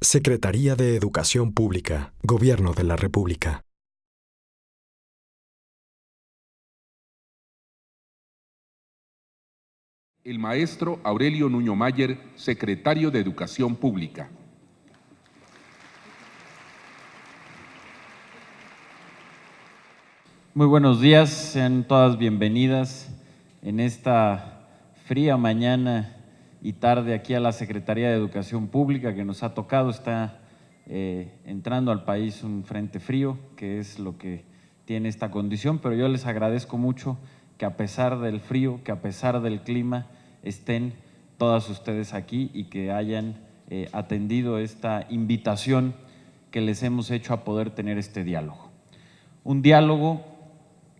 Secretaría de Educación Pública, Gobierno de la República. El maestro Aurelio Nuño Mayer, secretario de Educación Pública. Muy buenos días, sean todas bienvenidas en esta fría mañana y tarde aquí a la Secretaría de Educación Pública que nos ha tocado. Está entrando al país un frente frío, que es lo que tiene esta condición, pero yo les agradezco mucho que a pesar del frío, que a pesar del clima, estén todas ustedes aquí y que hayan atendido esta invitación que les hemos hecho a poder tener este diálogo. Un diálogo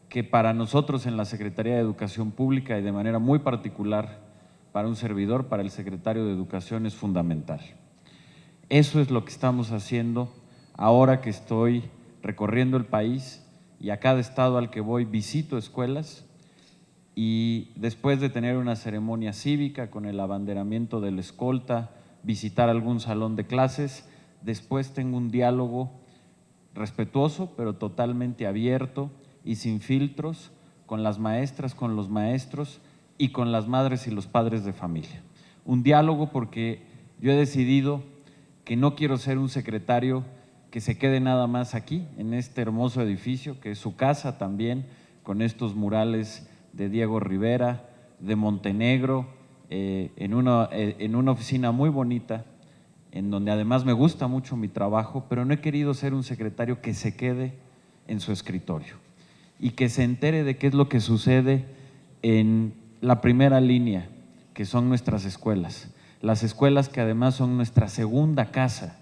que para nosotros en la Secretaría de Educación Pública y de manera muy particular para un servidor, para el secretario de Educación, es fundamental. Eso es lo que estamos haciendo ahora que estoy recorriendo el país y a cada estado al que voy visito escuelas y después de tener una ceremonia cívica con el abanderamiento de la escolta, visitar algún salón de clases, después tengo un diálogo respetuoso pero totalmente abierto y sin filtros con las maestras, con los maestros y con las madres y los padres de familia. Un diálogo porque yo he decidido que no quiero ser un secretario que se quede nada más aquí, en este hermoso edificio, que es su casa también, con estos murales de Diego Rivera, de Montenegro, en una oficina muy bonita, en donde además me gusta mucho mi trabajo, pero no he querido ser un secretario que se quede en su escritorio y que se entere de qué es lo que sucede en la primera línea, que son nuestras escuelas, las escuelas que además son nuestra segunda casa,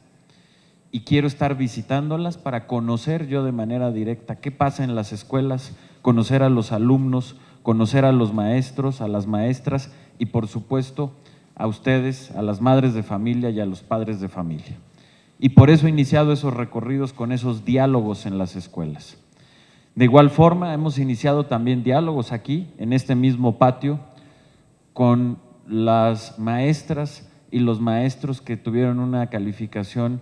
y quiero estar visitándolas para conocer yo de manera directa qué pasa en las escuelas, conocer a los alumnos, conocer a los maestros, a las maestras y por supuesto a ustedes, a las madres de familia y a los padres de familia. Y por eso he iniciado esos recorridos con esos diálogos en las escuelas. De igual forma, hemos iniciado también diálogos aquí, en este mismo patio, con las maestras y los maestros que tuvieron una calificación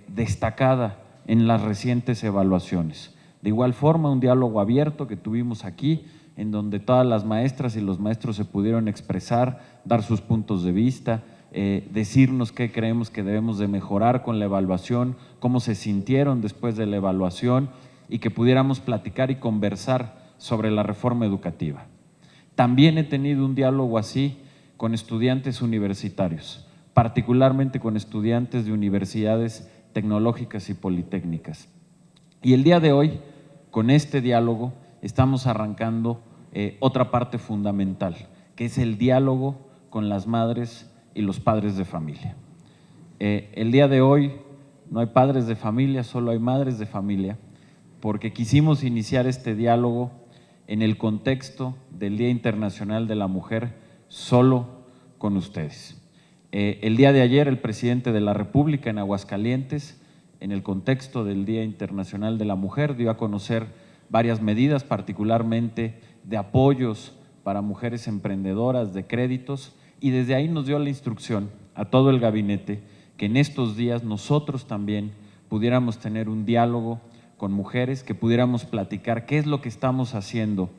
destacada en las recientes evaluaciones. De igual forma, un diálogo abierto que tuvimos aquí, en donde todas las maestras y los maestros se pudieron expresar, dar sus puntos de vista, decirnos qué creemos que debemos de mejorar con la evaluación, cómo se sintieron después de la evaluación y que pudiéramos platicar y conversar sobre la reforma educativa. También he tenido un diálogo así con estudiantes universitarios, particularmente con estudiantes de universidades tecnológicas y politécnicas. Y el día de hoy, con este diálogo, estamos arrancando otra parte fundamental, que es el diálogo con las madres y los padres de familia. El día de hoy no hay padres de familia, solo hay madres de familia, porque quisimos iniciar este diálogo en el contexto del Día Internacional de la Mujer solo con ustedes. El día de ayer el presidente de la República en Aguascalientes, en el contexto del Día Internacional de la Mujer, dio a conocer varias medidas, particularmente de apoyos para mujeres emprendedoras, de créditos, y desde ahí nos dio la instrucción a todo el gabinete que en estos días nosotros también pudiéramos tener un diálogo con mujeres, que pudiéramos platicar qué es lo que estamos haciendo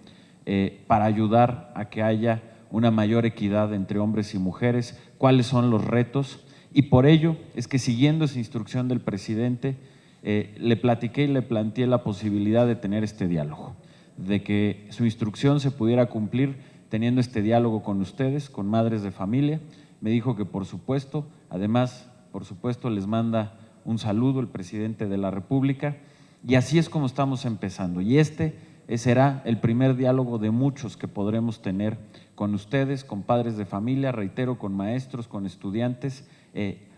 para ayudar a que haya una mayor equidad entre hombres y mujeres, cuáles son los retos, y por ello es que siguiendo esa instrucción del presidente, le platiqué y le planteé la posibilidad de tener este diálogo, de que su instrucción se pudiera cumplir teniendo este diálogo con ustedes, con madres de familia. Me dijo que por supuesto, además, por supuesto les manda un saludo el presidente de la República, y así es como estamos empezando. Y este será el primer diálogo de muchos que podremos tener con ustedes, con padres de familia, reitero, con maestros, con estudiantes,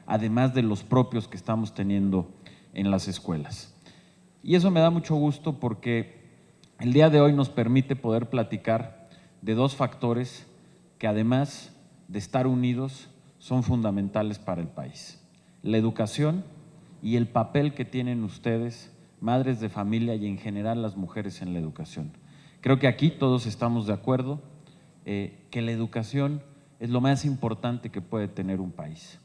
además de los propios que estamos teniendo en las escuelas. Y eso me da mucho gusto porque el día de hoy nos permite poder platicar de dos factores que además de estar unidos son fundamentales para el país: la educación y el papel que tienen ustedes, madres de familia y en general las mujeres en la educación. Creo que aquí todos estamos de acuerdo que la educación es lo más importante que puede tener un país.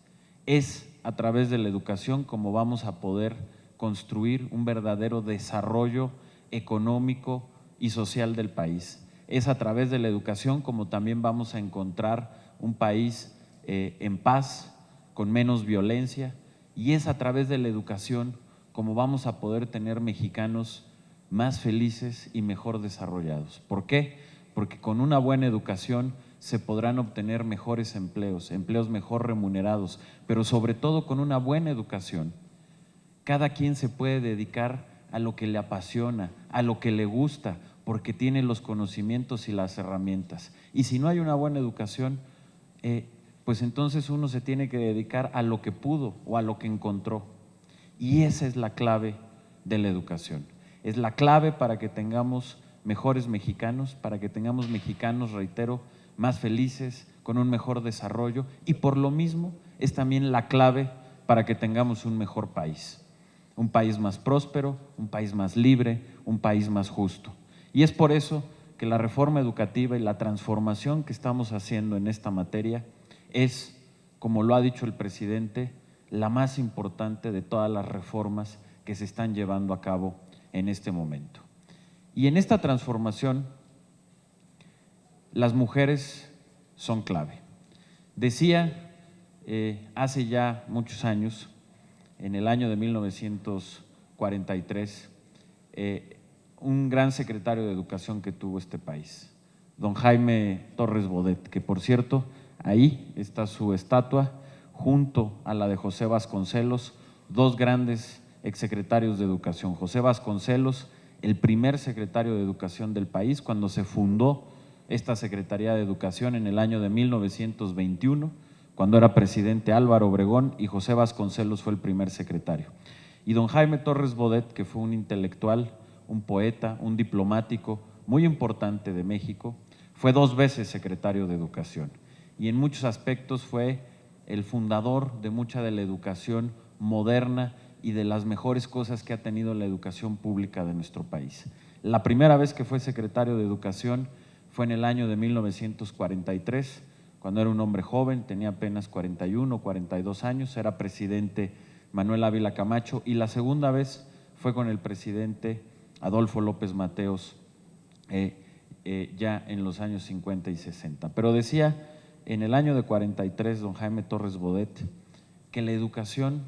Es a través de la educación como vamos a poder construir un verdadero desarrollo económico y social del país. Es a través de la educación como también vamos a encontrar un país en paz, con menos violencia, y es a través de la educación como vamos a poder tener mexicanos más felices y mejor desarrollados. ¿Por qué? Porque con una buena educación se podrán obtener mejores empleos, empleos mejor remunerados, pero sobre todo con una buena educación. Cada quien se puede dedicar a lo que le apasiona, a lo que le gusta, porque tiene los conocimientos y las herramientas. Y si no hay una buena educación, pues entonces uno se tiene que dedicar a lo que pudo o a lo que encontró. Y esa es la clave de la educación. Es la clave para que tengamos mejores mexicanos, para que tengamos mexicanos, reitero, más felices, con un mejor desarrollo, y por lo mismo es también la clave para que tengamos un mejor país. Un país más próspero, un país más libre, un país más justo. Y es por eso que la reforma educativa y la transformación que estamos haciendo en esta materia es, como lo ha dicho el presidente, la más importante de todas las reformas que se están llevando a cabo en este momento. Y en esta transformación, las mujeres son clave. Decía hace ya muchos años, en el año de 1943, un gran secretario de Educación que tuvo este país, don Jaime Torres Bodet, que por cierto, ahí está su estatua, junto a la de José Vasconcelos, dos grandes exsecretarios de Educación. José Vasconcelos, el primer secretario de Educación del país, cuando se fundó esta Secretaría de Educación en el año de 1921, cuando era presidente Álvaro Obregón, y José Vasconcelos fue el primer secretario. Y don Jaime Torres Bodet, que fue un intelectual, un poeta, un diplomático muy importante de México, fue 2 veces secretario de Educación y en muchos aspectos fue el fundador de mucha de la educación moderna y de las mejores cosas que ha tenido la educación pública de nuestro país. La primera vez que fue secretario de Educación fue en el año de 1943, cuando era un hombre joven, tenía apenas 41 o 42 años, era presidente Manuel Ávila Camacho, y la segunda vez fue con el presidente Adolfo López Mateos, ya en los años 50 y 60. Pero decía en el año de 43 don Jaime Torres Bodet que la educación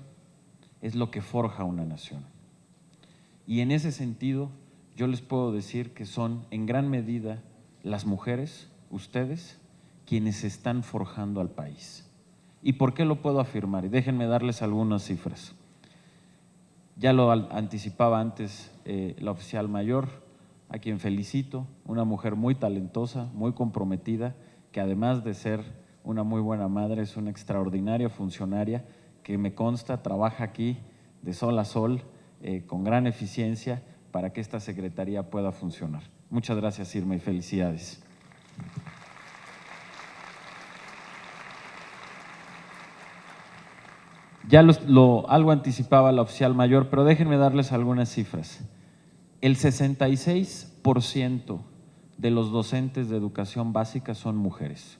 es lo que forja una nación. Y en ese sentido yo les puedo decir que son en gran medida las mujeres, ustedes, quienes están forjando al país. ¿Y por qué lo puedo afirmar? Y déjenme darles algunas cifras. Ya lo anticipaba antes la oficial mayor, a quien felicito, una mujer muy talentosa, muy comprometida, que además de ser una muy buena madre, es una extraordinaria funcionaria que me consta, trabaja aquí de sol a sol, con gran eficiencia para que esta secretaría pueda funcionar. Muchas gracias, Irma, y felicidades. Ya algo anticipaba la oficial mayor, pero déjenme darles algunas cifras. El 66% de los docentes de educación básica son mujeres.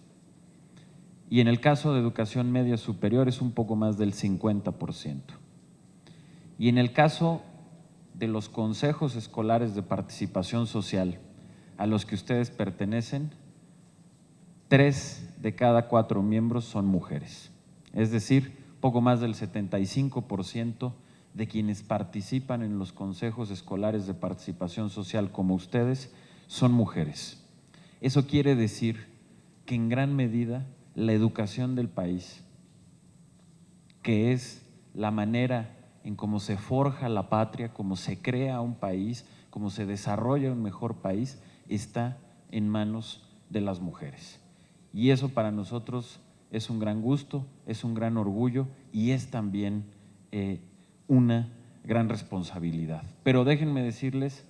Y en el caso de educación media superior es un poco más del 50%. Y en el caso de los consejos escolares de participación social a los que ustedes pertenecen, 3 de cada 4 miembros son mujeres. Es decir, poco más del 75% de quienes participan en los consejos escolares de participación social como ustedes son mujeres. Eso quiere decir que en gran medida la educación del país, que es la manera en cómo se forja la patria, cómo se crea un país, cómo se desarrolla un mejor país, está en manos de las mujeres. Y eso para nosotros es un gran gusto, es un gran orgullo y es también una gran responsabilidad. Pero déjenme decirles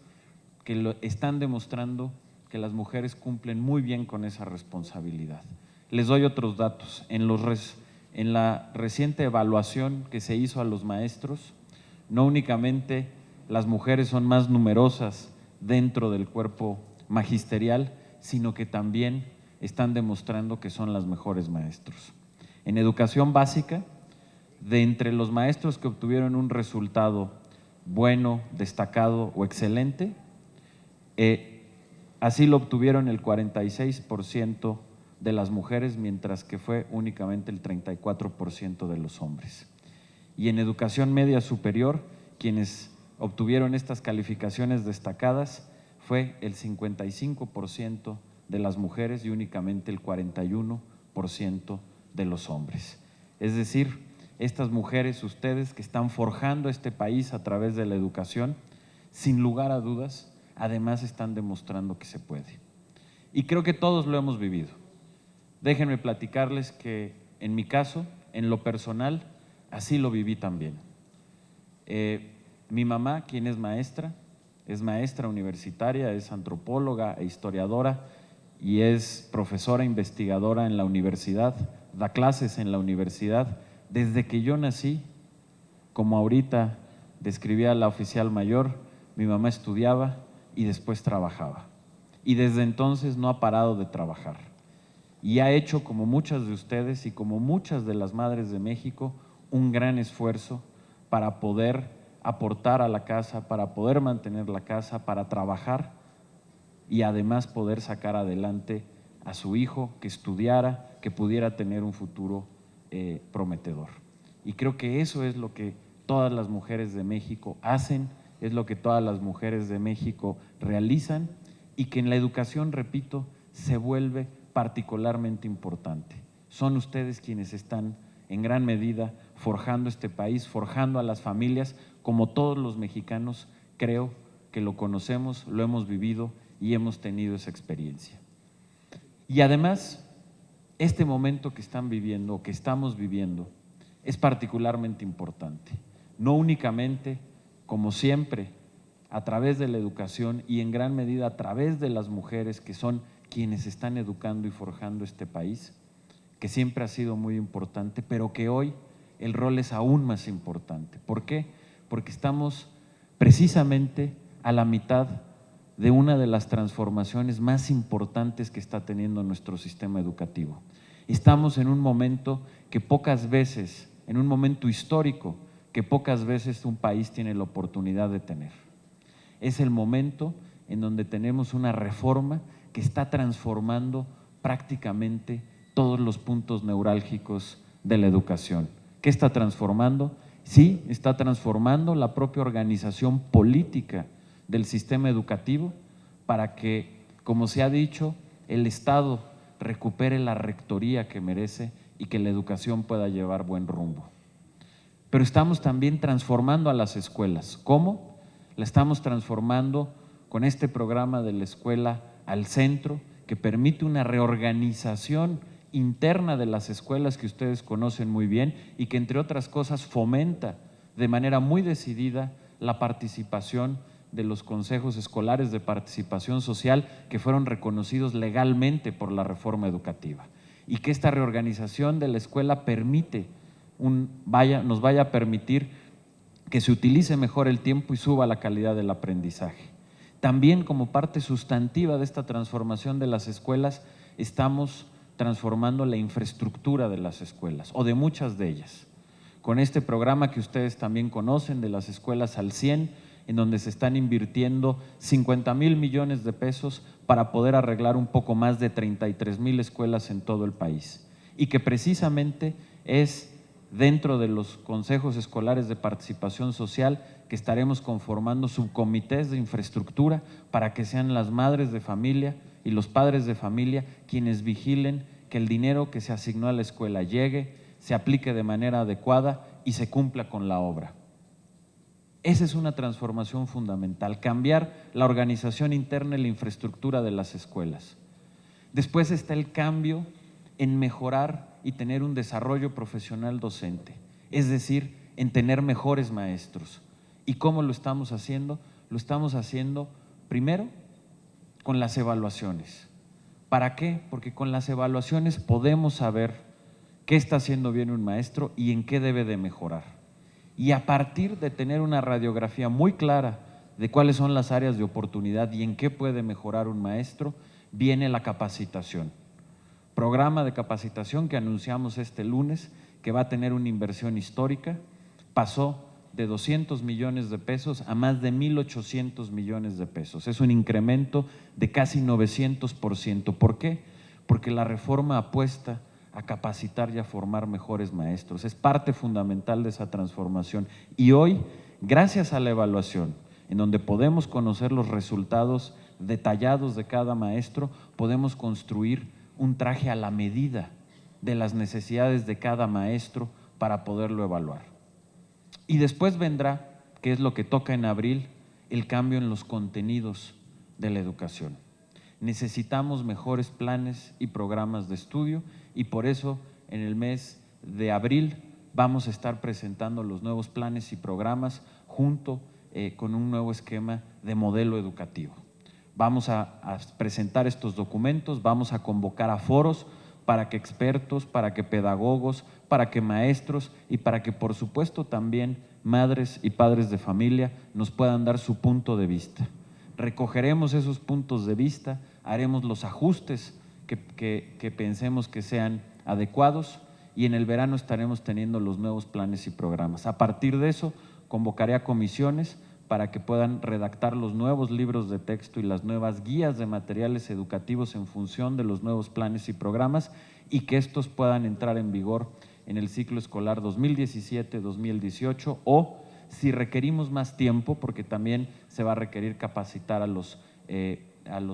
que están demostrando que las mujeres cumplen muy bien con esa responsabilidad. Les doy otros datos. En la reciente evaluación que se hizo a los maestros, no únicamente las mujeres son más numerosas dentro del cuerpo magisterial, sino que también están demostrando que son las mejores maestros. En educación básica, de entre los maestros que obtuvieron un resultado bueno, destacado o excelente, así lo obtuvieron el 46% de las mujeres, mientras que fue únicamente el 34% de los hombres. Y en educación media superior, quienes obtuvieron estas calificaciones destacadas fue el 55% de las mujeres y únicamente el 41% de los hombres. Es decir, estas mujeres, ustedes que están forjando este país a través de la educación, sin lugar a dudas, además están demostrando que se puede. Y creo que todos lo hemos vivido. Déjenme platicarles que en mi caso, en lo personal, así lo viví también. Mi mamá, quien es maestra universitaria, es antropóloga e historiadora y es profesora investigadora en la universidad, da clases en la universidad. Desde que yo nací, como ahorita describía la oficial mayor, mi mamá estudiaba y después trabajaba. Y desde entonces no ha parado de trabajar. Y ha hecho, como muchas de ustedes y como muchas de las madres de México, un gran esfuerzo para poder aportar a la casa, para poder mantener la casa, para trabajar y además poder sacar adelante a su hijo, que estudiara, que pudiera tener un futuro prometedor. Y creo que eso es lo que todas las mujeres de México hacen, es lo que todas las mujeres de México realizan y que en la educación, repito, se vuelve particularmente importante. Son ustedes quienes están en gran medida forjando este país, forjando a las familias, como todos los mexicanos creo que lo conocemos, lo hemos vivido y hemos tenido esa experiencia. Y además, este momento que están viviendo, que estamos viviendo, es particularmente importante. No únicamente, como siempre, a través de la educación y en gran medida a través de las mujeres que son quienes están educando y forjando este país, que siempre ha sido muy importante, pero que hoy el rol es aún más importante. ¿Por qué? Porque estamos precisamente a la mitad de una de las transformaciones más importantes que está teniendo nuestro sistema educativo. Estamos en un momento que pocas veces, en un momento histórico, que pocas veces un país tiene la oportunidad de tener. Es el momento en donde tenemos una reforma que está transformando prácticamente todos los puntos neurálgicos de la educación. ¿Qué está transformando? Sí, está transformando la propia organización política del sistema educativo para que, como se ha dicho, el Estado recupere la rectoría que merece y que la educación pueda llevar buen rumbo. Pero estamos también transformando a las escuelas. ¿Cómo? La estamos transformando con este programa de la escuela al centro, que permite una reorganización interna de las escuelas que ustedes conocen muy bien y que, entre otras cosas, fomenta de manera muy decidida la participación de los consejos escolares de participación social que fueron reconocidos legalmente por la reforma educativa, y que esta reorganización de la escuela nos vaya a permitir que se utilice mejor el tiempo y suba la calidad del aprendizaje. También, como parte sustantiva de esta transformación de las escuelas, estamos transformando la infraestructura de las escuelas, o de muchas de ellas, con este programa que ustedes también conocen de las escuelas al 100, en donde se están invirtiendo 50,000 millones de pesos para poder arreglar un poco más de 33,000 escuelas en todo el país, y que precisamente es dentro de los consejos escolares de participación social que estaremos conformando subcomités de infraestructura para que sean las madres de familia y los padres de familia quienes vigilen que el dinero que se asignó a la escuela llegue, se aplique de manera adecuada y se cumpla con la obra. Esa es una transformación fundamental, cambiar la organización interna y la infraestructura de las escuelas. Después está el cambio en mejorar y tener un desarrollo profesional docente, es decir, en tener mejores maestros. ¿Y cómo lo estamos haciendo? Lo estamos haciendo primero con las evaluaciones. ¿Para qué? Porque con las evaluaciones podemos saber qué está haciendo bien un maestro y en qué debe de mejorar. Y a partir de tener una radiografía muy clara de cuáles son las áreas de oportunidad y en qué puede mejorar un maestro, viene la capacitación. Programa de capacitación que anunciamos este lunes, que va a tener una inversión histórica, pasó de 200 millones de pesos a más de 1,800 millones de pesos. Es un incremento de casi 900%. ¿Por qué? Porque la reforma apuesta a capacitar y a formar mejores maestros. Es parte fundamental de esa transformación. Y hoy, gracias a la evaluación, en donde podemos conocer los resultados detallados de cada maestro, podemos construir un traje a la medida de las necesidades de cada maestro para poderlo evaluar. Y después vendrá, que es lo que toca en abril, el cambio en los contenidos de la educación. Necesitamos mejores planes y programas de estudio y por eso en el mes de abril vamos a estar presentando los nuevos planes y programas junto con un nuevo esquema de modelo educativo. Vamos a presentar estos documentos, vamos a convocar a foros para que expertos, para que pedagogos, para que maestros y para que por supuesto también madres y padres de familia nos puedan dar su punto de vista. Recogeremos esos puntos de vista, haremos los ajustes que pensemos que sean adecuados y en el verano estaremos teniendo los nuevos planes y programas. A partir de eso, convocaré a comisiones para que puedan redactar los nuevos libros de texto y las nuevas guías de materiales educativos en función de los nuevos planes y programas y que estos puedan entrar en vigor en el ciclo escolar 2017-2018 o si requerimos más tiempo, porque también se va a requerir capacitar a los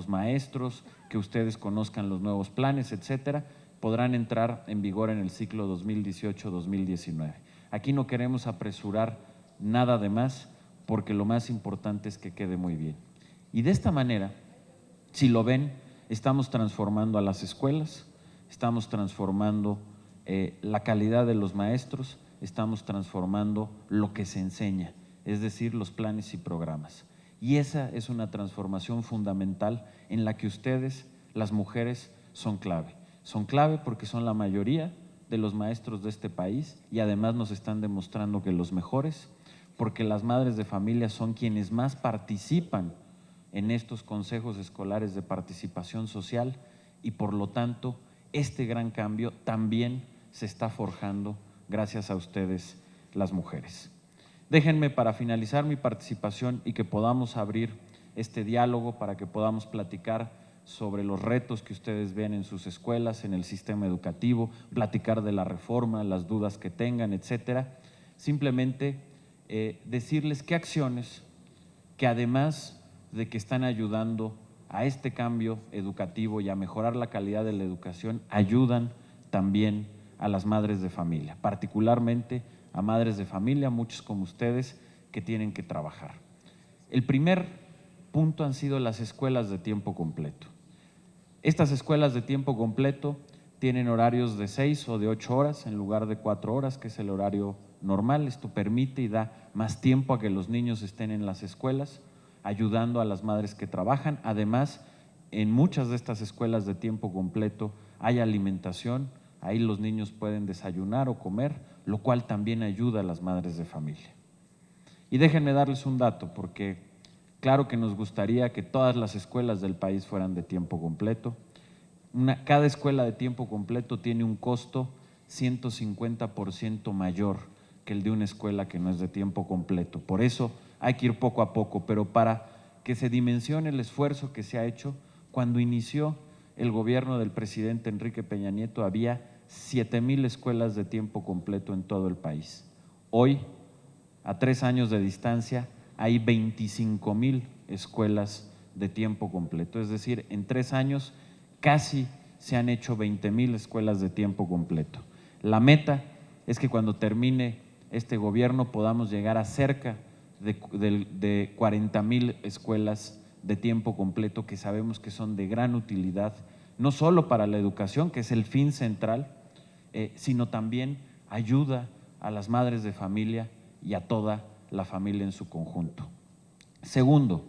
maestros, que ustedes conozcan los nuevos planes, etcétera, podrán entrar en vigor en el ciclo 2018-2019. Aquí no queremos apresurar nada de más, porque lo más importante es que quede muy bien. Y de esta manera, si lo ven, estamos transformando a las escuelas, estamos transformando la calidad de los maestros, estamos transformando lo que se enseña, es decir, los planes y programas. Y esa es una transformación fundamental en la que ustedes, las mujeres, son clave. Son clave porque son la mayoría de los maestros de este país y además nos están demostrando que los mejores, porque las madres de familia son quienes más participan en estos consejos escolares de participación social y por lo tanto este gran cambio también se está forjando gracias a ustedes, las mujeres. Déjenme para finalizar mi participación y que podamos abrir este diálogo para que podamos platicar sobre los retos que ustedes ven en sus escuelas, en el sistema educativo, platicar de la reforma, las dudas que tengan, etcétera. Simplemente decirles qué acciones que además de que están ayudando a este cambio educativo y a mejorar la calidad de la educación, ayudan también a las madres de familia, particularmente a madres de familia, muchos como ustedes, que tienen que trabajar. El primer punto han sido las escuelas de tiempo completo. Estas escuelas de tiempo completo tienen horarios de 6 o de 8 horas en lugar de 4 horas, que es el horario normal. Esto permite y da más tiempo a que los niños estén en las escuelas, ayudando a las madres que trabajan. Además, en muchas de estas escuelas de tiempo completo hay alimentación, ahí los niños pueden desayunar o comer, lo cual también ayuda a las madres de familia. Y déjenme darles un dato, porque claro que nos gustaría que todas las escuelas del país fueran de tiempo completo. Cada escuela de tiempo completo tiene un costo 150% mayor que el de una escuela que no es de tiempo completo. Por eso hay que ir poco a poco, pero para que se dimensione el esfuerzo que se ha hecho, cuando inició el gobierno del presidente Enrique Peña Nieto había 7,000 escuelas de tiempo completo en todo el país. Hoy, a 3 años de distancia, hay 25,000 escuelas de tiempo completo. Es decir, en 3 años casi se han hecho 20,000 escuelas de tiempo completo. La meta es que cuando termine este gobierno podamos llegar a cerca de 40,000 escuelas de tiempo completo que sabemos que son de gran utilidad, no solo para la educación, que es el fin central, sino también ayuda a las madres de familia y a toda la familia en su conjunto. Segundo,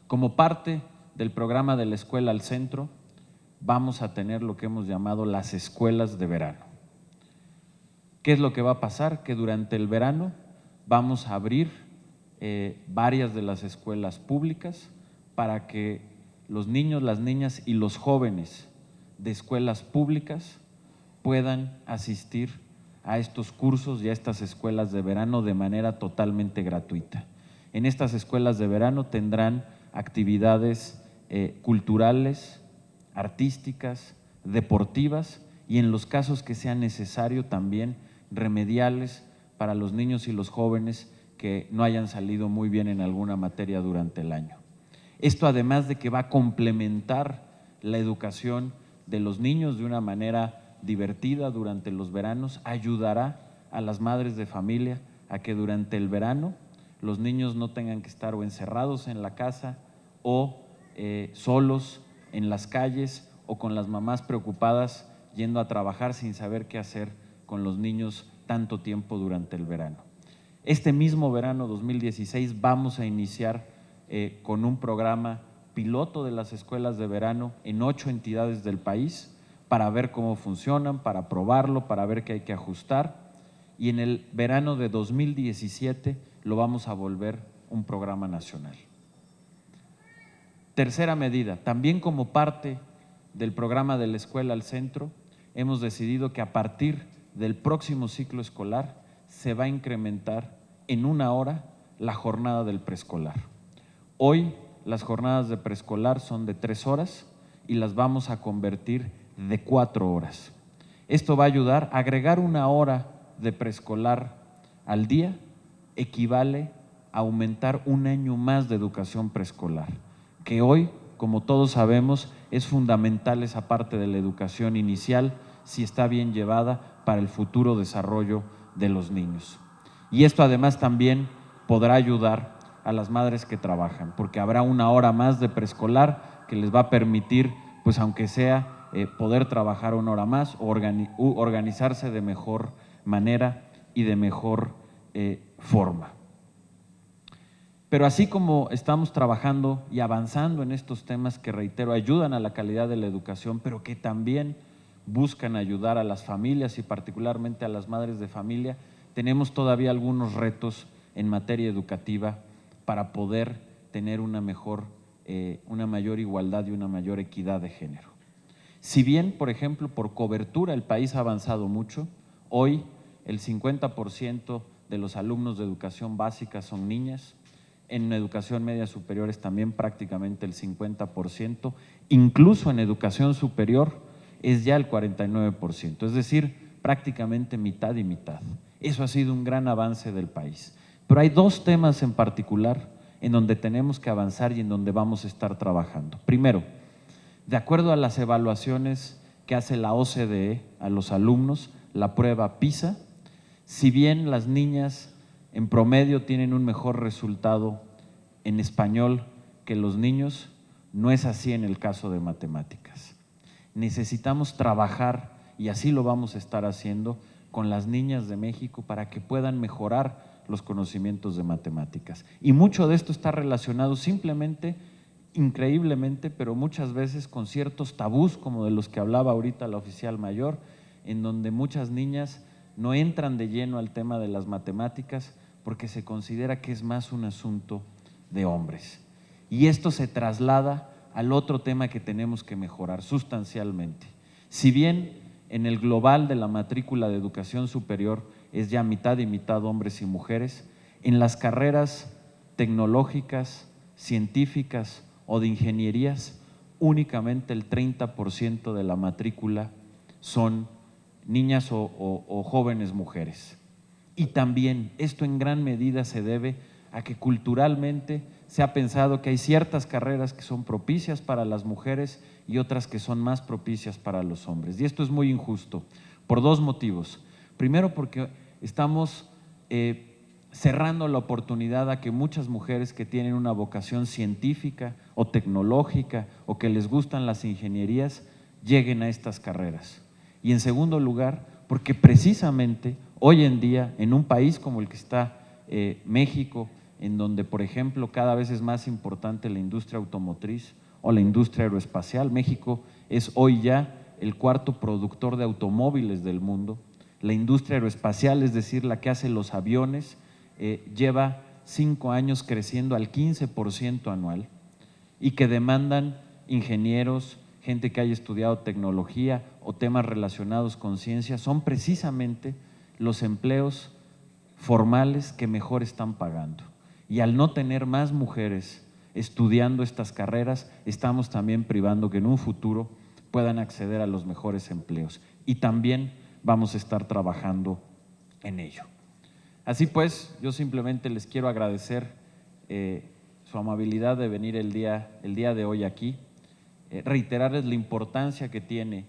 como parte del programa de la Escuela al Centro, vamos a tener lo que hemos llamado las escuelas de verano. ¿Qué es lo que va a pasar? Que durante el verano vamos a abrir varias de las escuelas públicas para que los niños, las niñas y los jóvenes de escuelas públicas puedan asistir a estos cursos y a estas escuelas de verano de manera totalmente gratuita. En estas escuelas de verano tendrán actividades culturales, artísticas, deportivas y en los casos que sea necesario también remediales para los niños y los jóvenes que no hayan salido muy bien en alguna materia durante el año. Esto además de que va a complementar la educación de los niños de una manera divertida durante los veranos, ayudará a las madres de familia a que durante el verano los niños no tengan que estar o encerrados en la casa o solos en las calles o con las mamás preocupadas yendo a trabajar sin saber qué hacer con los niños tanto tiempo durante el verano. Este mismo verano 2016 vamos a iniciar con un programa piloto de las escuelas de verano en 8 entidades del país para ver cómo funcionan, para probarlo, para ver qué hay que ajustar. Y en el verano de 2017 lo vamos a volver un programa nacional. Tercera medida, también como parte del programa de la Escuela al Centro, hemos decidido que a partir del próximo ciclo escolar se va a incrementar en 1 hora la jornada del preescolar. Hoy las jornadas de preescolar son de 3 horas y las vamos a convertir de 4 horas. Esto va a ayudar a agregar 1 hora de preescolar al día, equivale a aumentar 1 año más de educación preescolar, que hoy, como todos sabemos, es fundamental esa parte de la educación inicial si está bien llevada para el futuro desarrollo de los niños. Y esto además también podrá ayudar a las madres que trabajan, porque habrá 1 hora más de preescolar que les va a permitir, pues aunque sea, poder trabajar 1 hora más o organizarse de mejor manera y de mejor forma. Pero así como estamos trabajando y avanzando en estos temas que, reitero, ayudan a la calidad de la educación, pero que también buscan ayudar a las familias y particularmente a las madres de familia, tenemos todavía algunos retos en materia educativa para poder tener una mayor igualdad y una mayor equidad de género. Si bien, por ejemplo, por cobertura el país ha avanzado mucho, hoy el 50% de los alumnos de educación básica son niñas, en educación media superior es también prácticamente el 50%, incluso en educación superior es ya el 49%, es decir, prácticamente mitad y mitad. Eso ha sido un gran avance del país. Pero hay 2 temas en particular en donde tenemos que avanzar y en donde vamos a estar trabajando. Primero, de acuerdo a las evaluaciones que hace la OCDE a los alumnos, la prueba PISA, si bien las niñas en promedio tienen un mejor resultado en español que los niños, no es así en el caso de matemáticas. Necesitamos trabajar, y así lo vamos a estar haciendo, con las niñas de México para que puedan mejorar los conocimientos de matemáticas. Y mucho de esto está relacionado simplemente, increíblemente, pero muchas veces con ciertos tabús, como de los que hablaba ahorita la oficial mayor, en donde muchas niñas no entran de lleno al tema de las matemáticas porque se considera que es más un asunto de hombres. Y esto se traslada al otro tema que tenemos que mejorar sustancialmente. Si bien en el global de la matrícula de educación superior es ya mitad y mitad hombres y mujeres, en las carreras tecnológicas, científicas o de ingenierías, únicamente el 30% de la matrícula son niñas o jóvenes mujeres. Y también esto en gran medida se debe a que culturalmente se ha pensado que hay ciertas carreras que son propicias para las mujeres y otras que son más propicias para los hombres. Y esto es muy injusto por 2 motivos. Primero, porque estamos cerrando la oportunidad a que muchas mujeres que tienen una vocación científica o tecnológica o que les gustan las ingenierías lleguen a estas carreras. Y en segundo lugar, porque precisamente hoy en día en un país como el que está México, en donde, por ejemplo, cada vez es más importante la industria automotriz o la industria aeroespacial. México es hoy ya el 4º productor de automóviles del mundo. La industria aeroespacial, es decir, la que hace los aviones, lleva 5 años creciendo al 15% anual y que demandan ingenieros, gente que haya estudiado tecnología o temas relacionados con ciencia, son precisamente los empleos formales que mejor están pagando. Y al no tener más mujeres estudiando estas carreras, estamos también privando que en un futuro puedan acceder a los mejores empleos. Y también vamos a estar trabajando en ello. Así pues, yo simplemente les quiero agradecer su amabilidad de venir el día de hoy aquí, reiterarles la importancia que tiene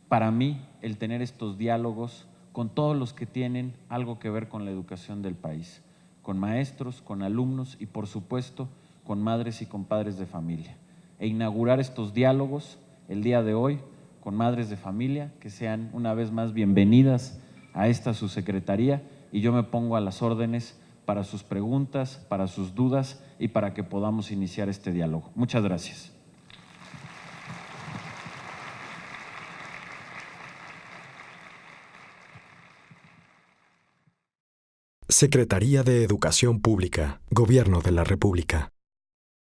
para mí el tener estos diálogos con todos los que tienen algo que ver con la educación del país, con maestros, con alumnos y por supuesto con madres y con padres de familia, e inaugurar estos diálogos el día de hoy con madres de familia que sean una vez más bienvenidas a esta su secretaría, y yo me pongo a las órdenes para sus preguntas, para sus dudas y para que podamos iniciar este diálogo. Muchas gracias. Secretaría de Educación Pública, Gobierno de la República.